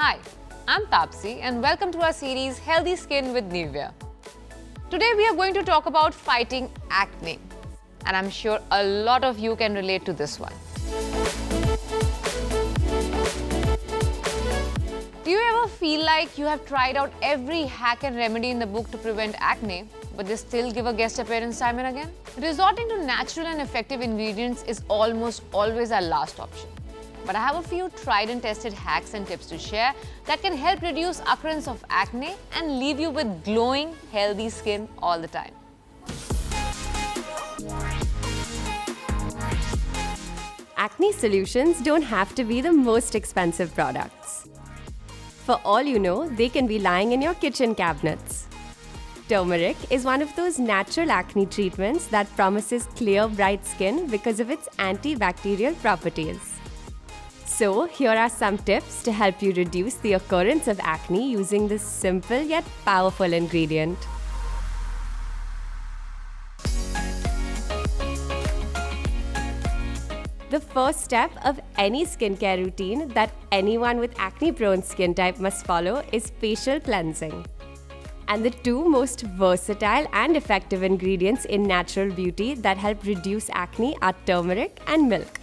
Hi, I'm Tapsi and welcome to our series Healthy Skin with Nivea. Today we are going to talk about fighting acne, and I'm sure a lot of you can relate to this one. Do you ever feel like you have tried out every hack and remedy in the book to prevent acne, but they still give a guest appearance time and again? Resorting to natural and effective ingredients is almost always our last option. But I have a few tried and tested hacks and tips to share that can help reduce occurrence of acne and leave you with glowing, healthy skin all the time. Acne solutions don't have to be the most expensive products. For all you know, they can be lying in your kitchen cabinets. Turmeric is one of those natural acne treatments that promises clear, bright skin because of its antibacterial properties. So, here are some tips to help you reduce the occurrence of acne using this simple yet powerful ingredient. The first step of any skincare routine that anyone with acne-prone skin type must follow is facial cleansing. And the two most versatile and effective ingredients in natural beauty that help reduce acne are turmeric and milk.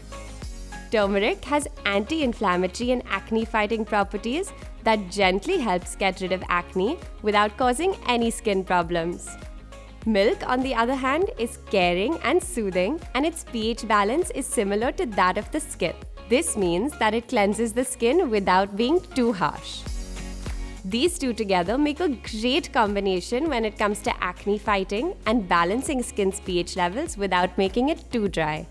Turmeric has anti-inflammatory and acne-fighting properties that gently helps get rid of acne without causing any skin problems. Milk, on the other hand, is caring and soothing, and its pH balance is similar to that of the skin. This means that it cleanses the skin without being too harsh. These two together make a great combination when it comes to acne fighting and balancing skin's pH levels without making it too dry.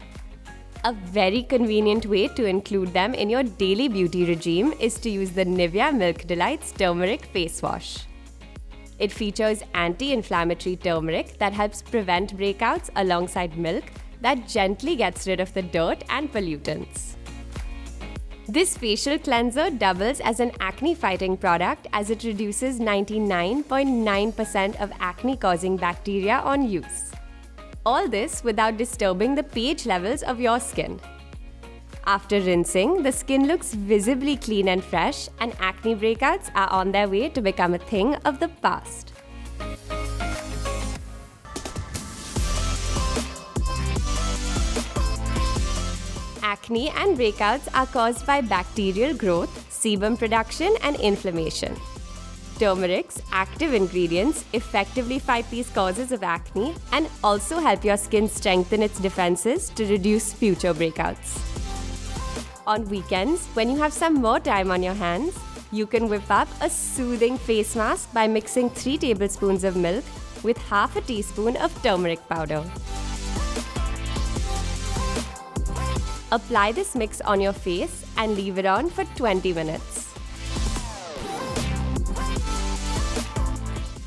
A very convenient way to include them in your daily beauty regime is to use the Nivea Milk Delights Turmeric Face Wash. It features anti-inflammatory turmeric that helps prevent breakouts alongside milk that gently gets rid of the dirt and pollutants. This facial cleanser doubles as an acne-fighting product as it reduces 99.9% of acne-causing bacteria on use. All this without disturbing the pH levels of your skin. After rinsing, the skin looks visibly clean and fresh, and acne breakouts are on their way to become a thing of the past. Acne and breakouts are caused by bacterial growth, sebum production, and inflammation. Turmeric's active ingredients effectively fight these causes of acne and also help your skin strengthen its defenses to reduce future breakouts. On weekends, when you have some more time on your hands, you can whip up a soothing face mask by mixing 3 tablespoons of milk with half a teaspoon of turmeric powder. Apply this mix on your face and leave it on for 20 minutes.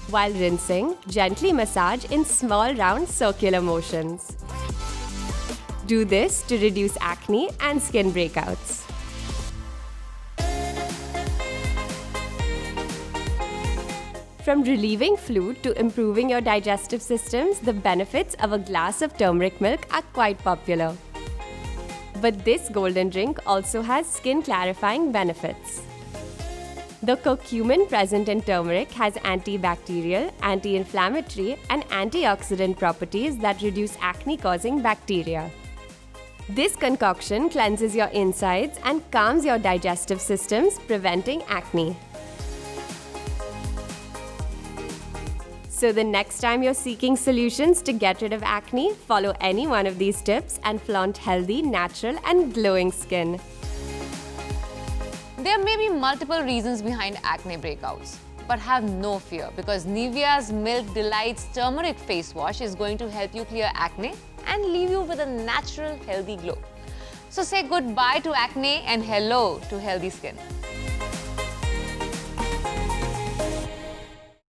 While rinsing, gently massage in small round circular motions. Do this to reduce acne and skin breakouts. From relieving flu to improving your digestive systems, the benefits of a glass of turmeric milk are quite popular. But this golden drink also has skin clarifying benefits. The curcumin present in turmeric has antibacterial, anti-inflammatory, and antioxidant properties that reduce acne-causing bacteria. This concoction cleanses your insides and calms your digestive systems, preventing acne. So the next time you're seeking solutions to get rid of acne, follow any one of these tips and flaunt healthy, natural, and glowing skin. There may be multiple reasons behind acne breakouts, but have no fear because Nivea's Milk Delights Turmeric Face Wash is going to help you clear acne and leave you with a natural, healthy glow. So say goodbye to acne and hello to healthy skin.